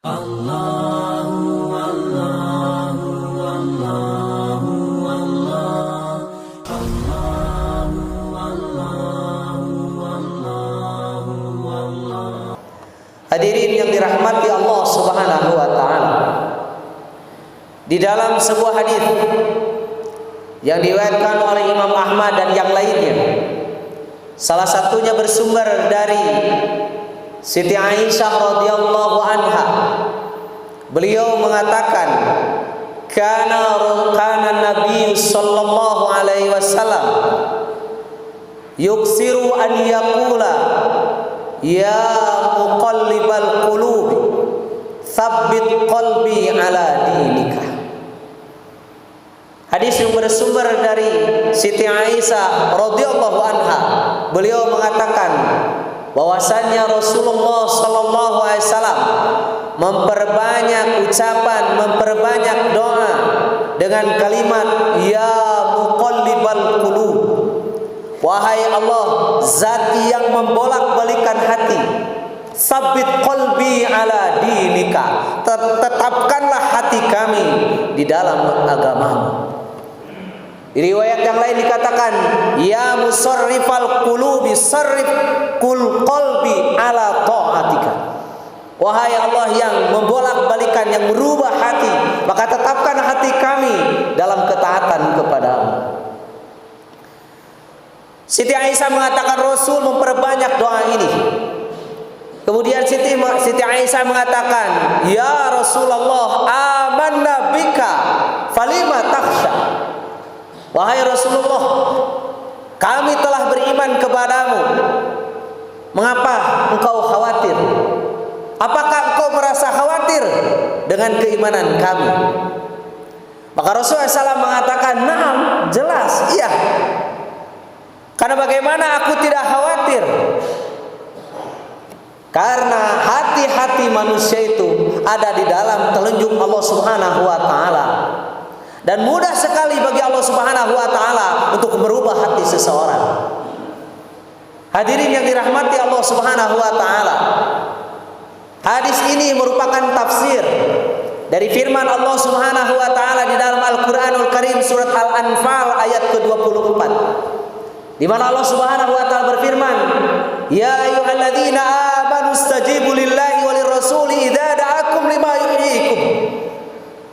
Hadirin yang dirahmati Allah Subhanahu wa taala. Di dalam sebuah hadis yang diriwayatkan oleh Imam Ahmad dan yang lainnya, salah satunya bersumber dari Siti Aisyah radhiyallahu anha. Beliau mengatakan, kana Nabi sallallahu alaihi wasallam yuksiru an yaqula ya muqallibal qulubi tsabbit qalbi ala dinika. Hadis yang bersumber dari Siti Aisyah radhiyallahu anha. Beliau mengatakan bahwasannya Rasulullah sallallahu alaihi wasallam memperbanyak ucapan, memperbanyak doa dengan kalimat ya muqallibal qulub. Wahai Allah, zat yang membolak-balikan hati, sabit qalbi ala dinika, tetapkanlah hati kami di dalam agamamu. Di riwayat yang lain dikatakan, ya musarrifal qulubi sarrif qalbi ala ta'atika. Wahai Allah yang membolak-balikan, yang merubah hati, maka tetapkan hati kami dalam ketaatan kepadamu. Siti Aisyah mengatakan Rasul memperbanyak doa ini. Kemudian Siti Aisyah mengatakan, ya Rasulullah, amanna bika falima takhsha. Wahai Rasulullah, kami telah beriman kepadamu, mengapa engkau khawatir? Apakah engkau merasa khawatir dengan keimanan kami? Maka Rasulullah SAW mengatakan, naam, jelas, iya. Karena bagaimana aku tidak khawatir? Karena hati-hati manusia itu ada di dalam telunjuk Allah Subhanahu wa taala. Dan mudah sekali bagi Allah Subhanahu wa taala untuk merubah hati seseorang. Hadirin yang dirahmati Allah Subhanahu wa taala. Hadis ini merupakan tafsir dari firman Allah Subhanahu wa taala di dalam Al-Qur'anul Karim surat Al-Anfal ayat ke-24. Di mana Allah Subhanahu wa taala berfirman, "Ya ayyuhalladzina amanu istajibu lillahi walir rasuli idza da'akum lima yuhyikum."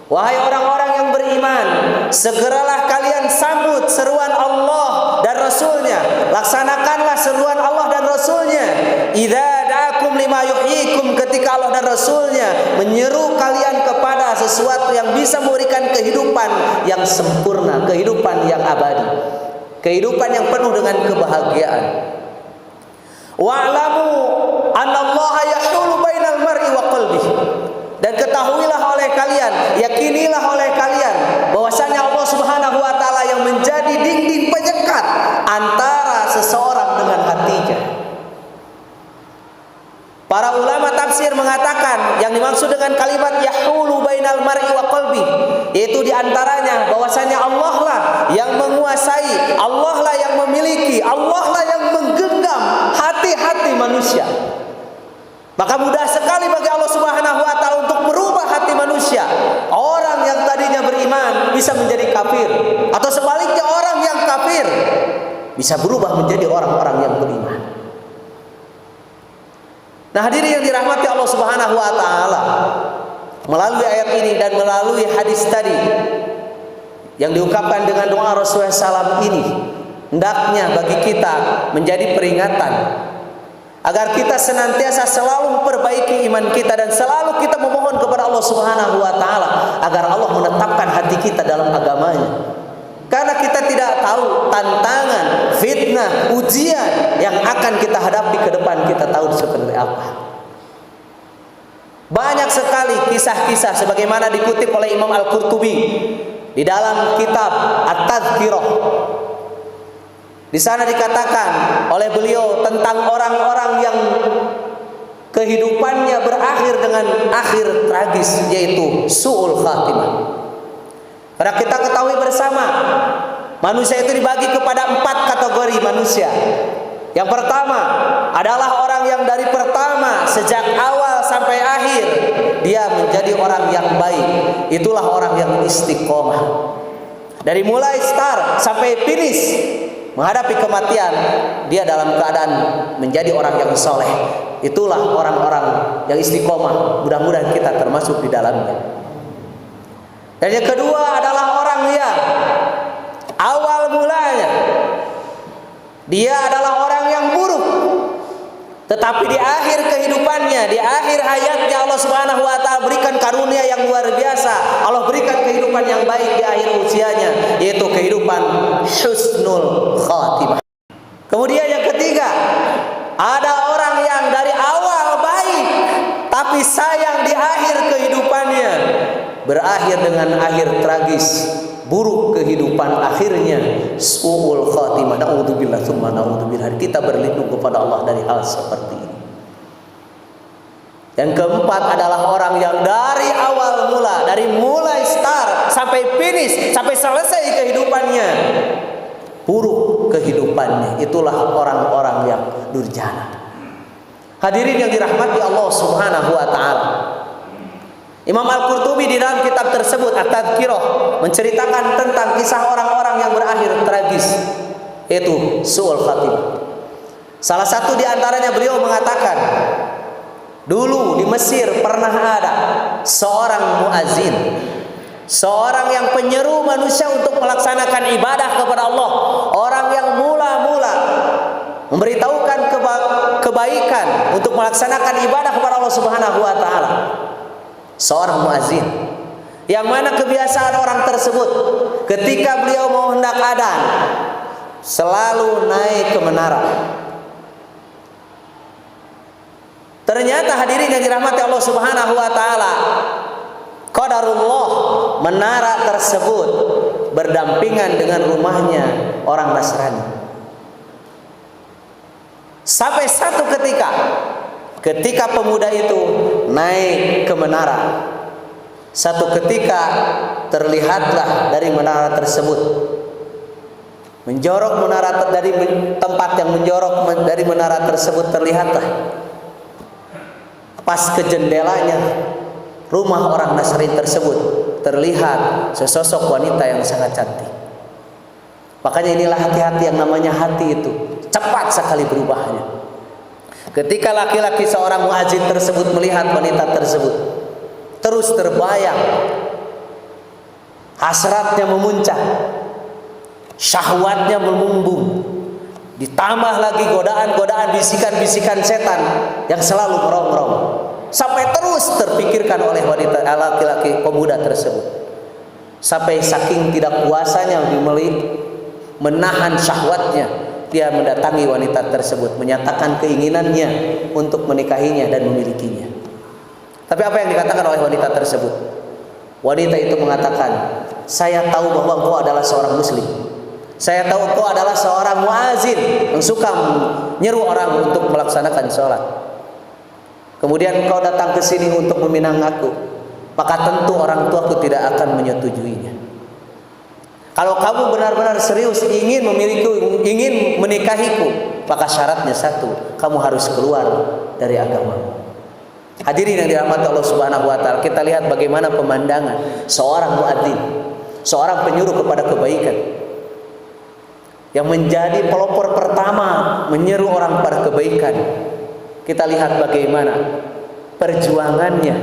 Wahai orang-orang yang beriman, segeralah kalian sambut seruan Allah dan Rasulnya. Laksanakanlah seruan Allah dan Rasulnya. Idza da'akum lima yuhyikum, ketika Allah dan Rasulnya menyeru kalian kepada sesuatu yang bisa memberikan kehidupan yang sempurna, kehidupan yang abadi, kehidupan yang penuh dengan kebahagiaan. Wa'lamu annallaha yahulu bainal mar'i wa qalbihi. Dan ketahuilah oleh kalian, yakinilah oleh kalian bahwasanya Allah Subhanahu wa taala yang menjadi dinding penyekat antara seseorang dengan hatinya. Para ulama tafsir mengatakan yang dimaksud dengan kalimat yahulu bainal mar'i wa qalbi, yaitu diantaranya bahwasanya Allah lah yang menguasai, Allah lah yang memiliki, Allah lah yang menggenggam hati-hati manusia. Maka mudah sekali bagi Allah Subhanahu wa taala untuk merubah hati manusia. Orang yang tadinya beriman bisa menjadi kafir, atau sebaliknya orang yang kafir bisa berubah menjadi orang-orang yang beriman. Nah, hadirin yang dirahmati Allah Subhanahu wa taala, melalui ayat ini dan melalui hadis tadi yang diungkapkan dengan doa Rasulullah SAW ini, hendaknya bagi kita menjadi peringatan agar kita senantiasa selalu memperbaiki iman kita dan selalu kita memohon kepada Allah Subhanahu wa taala agar Allah menetapkan hati kita dalam agamanya. Karena kita tidak tahu tantangan, fitnah, ujian yang akan kita hadapi ke depan, kita tahu seperti apa. Banyak sekali kisah-kisah sebagaimana dikutip oleh Imam Al-Qurtubi di dalam kitab At-Tadhkirah. Di sana dikatakan oleh beliau tentang orang-orang yang kehidupannya berakhir dengan akhir tragis, yaitu su'ul khatimah. Karena kita ketahui bersama, manusia itu dibagi kepada 4 kategori manusia. Yang pertama adalah orang yang dari pertama sejak awal sampai akhir dia menjadi orang yang baik. Itulah orang yang istiqomah. Dari mulai start sampai finish menghadapi kematian, dia dalam keadaan menjadi orang yang soleh. Itulah orang-orang yang istiqomah. Mudah-mudahan kita termasuk di dalamnya. Dan yang kedua adalah orang yang awal mulanya dia adalah orang yang buruk, tetapi di akhir kehidupannya, di akhir hayatnya Allah Subhanahu wa taala berikan karunia yang luar biasa. Allah berikan kehidupan yang baik di akhir usianya, yaitu kehidupan husnul khatimah. Kemudian yang ketiga, ada orang yang dari awal baik, tapi sayang di akhir kehidupannya berakhir dengan akhir tragis, buruk kehidupan akhirnya, su'ul khatimah. Na'udzubillah tsumma na'udzubillah. Kita berlindung kepada Allah dari hal seperti ini. Yang keempat adalah orang yang dari awal mula, dari mulai start sampai finish, sampai selesai kehidupannya buruk kehidupannya. Itulah orang-orang yang durjana. Hadirin yang dirahmati Allah Subhanahu wa taala. Imam Al-Qurtubi di dalam kitab tersebut At-Tadhkirah menceritakan tentang kisah orang-orang yang berakhir tragis, yaitu su'ul khatimah. Salah satu di antaranya beliau mengatakan, dulu di Mesir pernah ada seorang muazin, seorang yang penyeru manusia untuk melaksanakan ibadah kepada Allah, orang yang mula-mula memberitahukan kebaikan untuk melaksanakan ibadah kepada Allah Subhanahu wa taala. Seorang muazin yang mana kebiasaan orang tersebut ketika beliau mau hendak adzan selalu naik ke menara. Ternyata hadirin yang dirahmati Allah Subhanahu wa taala, qadarullah, menara tersebut berdampingan dengan rumahnya orang Nasrani. Sampai satu ketika pemuda itu naik ke menara, satu ketika terlihatlah dari menara tersebut, menjorok menara dari tempat yang menjorok dari menara tersebut terlihatlah pas ke jendelanya rumah orang Nasrani tersebut terlihat sesosok wanita yang sangat cantik. Makanya inilah hati-hati yang namanya hati itu cepat sekali berubahnya. Ketika laki-laki seorang muazin tersebut melihat wanita tersebut, terus terbayang, hasratnya memuncak, syahwatnya memumbung, ditambah lagi godaan-godaan, bisikan-bisikan setan yang selalu merongrong, sampai terus terpikirkan oleh wanita laki-laki pemuda tersebut, sampai saking tidak puasanya menahan syahwatnya, dia mendatangi wanita tersebut, menyatakan keinginannya untuk menikahinya dan memilikinya. Tapi apa yang dikatakan oleh wanita tersebut? Wanita itu mengatakan, saya tahu bahwa engkau adalah seorang muslim, saya tahu engkau adalah seorang muazin yang suka menyeru orang untuk melaksanakan sholat. Kemudian engkau datang ke sini untuk meminang aku, maka tentu orang tuaku tidak akan menyetujuinya. Kalau kamu benar-benar serius ingin memilikiku, ingin menikahiku, maka syaratnya satu, kamu harus keluar dari agama. Hadirin yang dirahmati Allah Subhanahu wa taala, kita lihat bagaimana pemandangan seorang muadzin, seorang penyuruh kepada kebaikan, yang menjadi pelopor pertama menyeru orang pada kebaikan. Kita lihat bagaimana perjuangannya,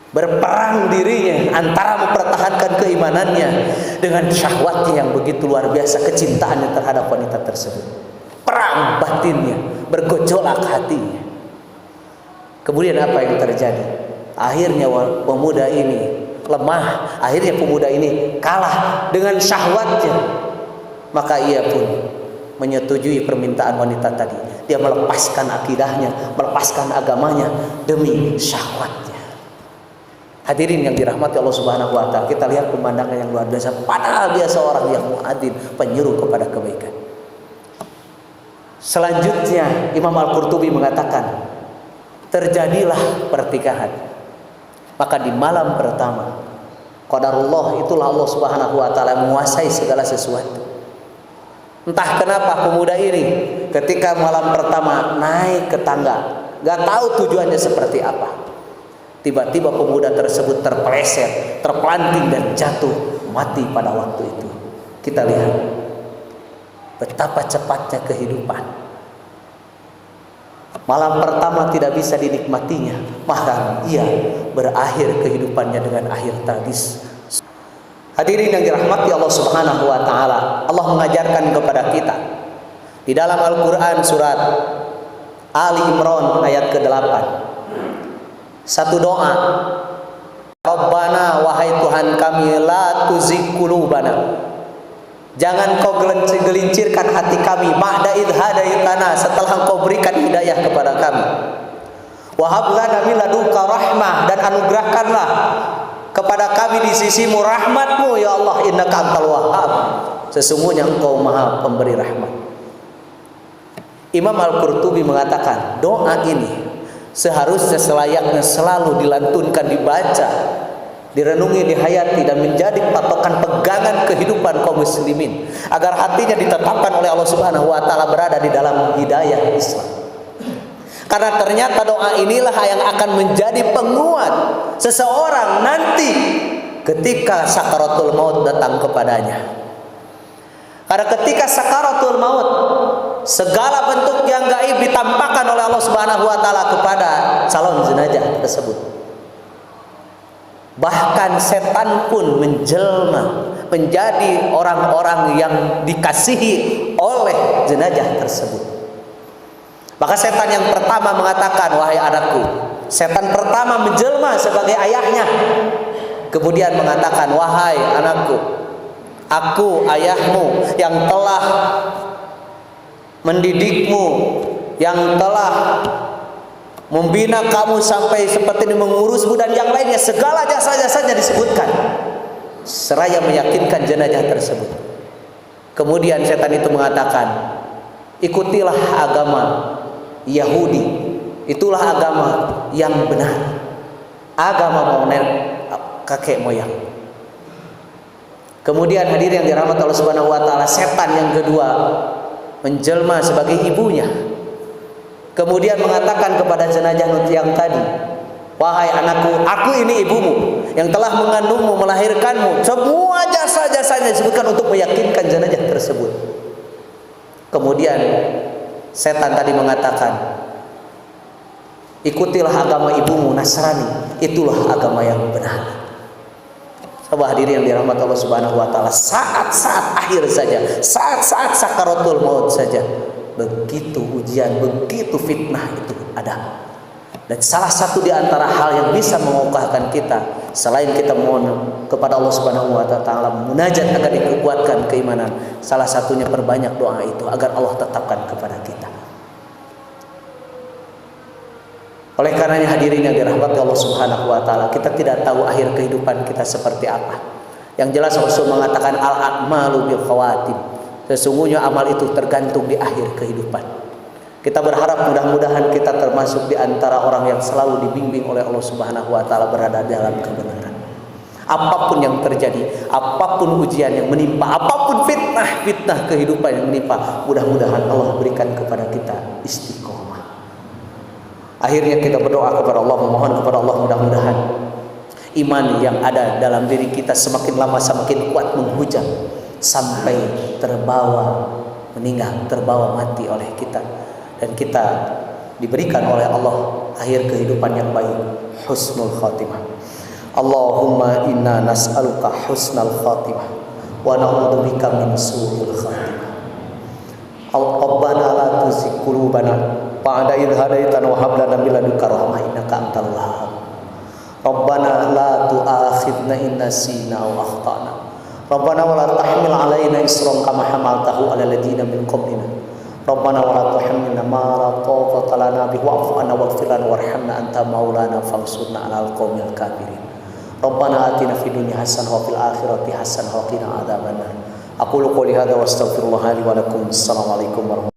berperang dirinya antara mempertahankan keimanannya dengan syahwatnya yang begitu luar biasa, kecintaannya terhadap wanita tersebut. Perang batinnya, bergejolak hatinya. Kemudian apa yang terjadi? Akhirnya pemuda ini lemah, akhirnya pemuda ini kalah dengan syahwatnya. Maka ia pun menyetujui permintaan wanita tadi. Dia melepaskan akidahnya, melepaskan agamanya demi syahwatnya. Hadirin yang dirahmati Allah Subhanahu wa taala, kita lihat pemandangan yang luar biasa. Padahal dia seorang yang muadzin, penyuruh kepada kebaikan. Selanjutnya Imam Al-Qurtubi mengatakan, terjadilah pertikahan. Maka di malam pertama, qadarullah, itulah Allah Subhanahu wa taala menguasai segala sesuatu. Entah kenapa pemuda ini ketika malam pertama naik ke tangga, gak tahu tujuannya seperti apa. Tiba-tiba pemuda tersebut terpeleset, terpelanting dan jatuh mati pada waktu itu. Kita lihat betapa cepatnya kehidupan. Malam pertama tidak bisa dinikmatinya, maka ia berakhir kehidupannya dengan akhir tragis. Hadirin yang dirahmati Allah Subhanahu wa taala, Allah mengajarkan kepada kita di dalam Al-Qur'an surat Ali Imran ayat ke-8. Satu doa. Rabbana, wahai Tuhan kami, la tuzigh qulubana. Jangan kau gelincirkan hati kami ba'da idh hadaitana, setelah Engkau berikan hidayah kepada kami. Wa hab lana min ladunka rahmah, dan anugerahkanlah kepada kami di sisimu rahmatmu ya Allah, innaka antal wahhab, sesungguhnya Engkau maha pemberi rahmat. Imam Al-Qurtubi mengatakan doa ini seharusnya selayaknya selalu dilantunkan, dibaca, direnungi, dihayati, dan menjadi patokan pegangan kehidupan kaum muslimin, agar hatinya ditetapkan oleh Allah Subhanahu wa taala berada di dalam hidayah Islam. Karena ternyata doa inilah yang akan menjadi penguat seseorang nanti ketika sakaratul maut datang kepadanya. Karena ketika sakaratul maut, segala bentuk yang gaib ditampakkan oleh Allah Subhanahu wa taala kepada calon jenazah tersebut. Bahkan setan pun menjelma menjadi orang-orang yang dikasihi oleh jenazah tersebut. Maka setan yang pertama mengatakan, wahai anakku. Setan pertama menjelma sebagai ayahnya, kemudian mengatakan, wahai anakku, aku ayahmu yang telah mendidikmu, yang telah membina kamu sampai seperti ini, mengurusmu dan yang lainnya, segala jasa-jasanya disebutkan seraya meyakinkan jenazah tersebut. Kemudian setan itu mengatakan, ikutilah agama Yahudi, itulah agama yang benar, agama kakek moyang. Kemudian hadirin yang dirahmati Allah Subhanahu wa taala, setan yang kedua menjelma sebagai ibunya, kemudian mengatakan kepada jenazah yang tadi, wahai anakku, aku ini ibumu yang telah mengandungmu, melahirkanmu. Semua jasa-jasanya disebutkan untuk meyakinkan jenazah tersebut. Kemudian setan tadi mengatakan, ikutilah agama ibumu Nasrani, itulah agama yang benar. Coba hadirin yang dirahmati Allah Subhanahu wa taala, saat-saat akhir saja, saat-saat sakaratul maut saja, begitu ujian, begitu fitnah itu ada. Dan salah satu di antara hal yang bisa mengokohkan kita, selain kita mohon kepada Allah Subhanahu wa taala munajat agar dikuatkan keimanan, salah satunya perbanyak doa itu agar Allah tetapkan kepada kita. Oleh karenanya hadirin yang dirahmati Allah Subhanahu wa taala, kita tidak tahu akhir kehidupan kita seperti apa. Yang jelas Rasul mengatakan al-a'malu bil khawatim. Sesungguhnya amal itu tergantung di akhir kehidupan. Kita berharap mudah-mudahan kita termasuk di antara orang yang selalu dibimbing oleh Allah Subhanahu wa taala berada dalam kebenaran. Apapun yang terjadi, apapun ujian yang menimpa, apapun fitnah kehidupan yang menimpa, mudah-mudahan Allah berikan kepada kita istiqomah. Akhirnya kita berdoa kepada Allah, memohon kepada Allah mudah-mudahan iman yang ada dalam diri kita semakin lama semakin kuat menghujam sampai terbawa meninggal, terbawa mati oleh kita, dan kita diberikan oleh Allah akhir kehidupan yang baik, husnul khatimah. Allahumma inna nas'aluka husnal khatimah wa na'udzubika min su'il khatimah. Rabbana la tuzigh qulubana ba'da idh hadaitana wa hab lana min ladunka rahmah innaka antal wahhab. Rabbana la tu'akhidna in nasina aw akhtana. Rabbana wa la tahmil 'alaina isran kama hamaltahu 'alal ladzina min qablina. Rabbana wa la tuhammilna ma la taqata lana bihi wa'fu 'anna waghfir lana warhamna anta maulana fansurna 'alal qaumil kafirin. Rabbana atina fid dunya hasanah wa fil akhirati hasanah wa qina adzabannar. Aqulu qouli hadza wa astaghfirullah li wa lakum. Assalamualaikum warahmatullahi wabarakatuh.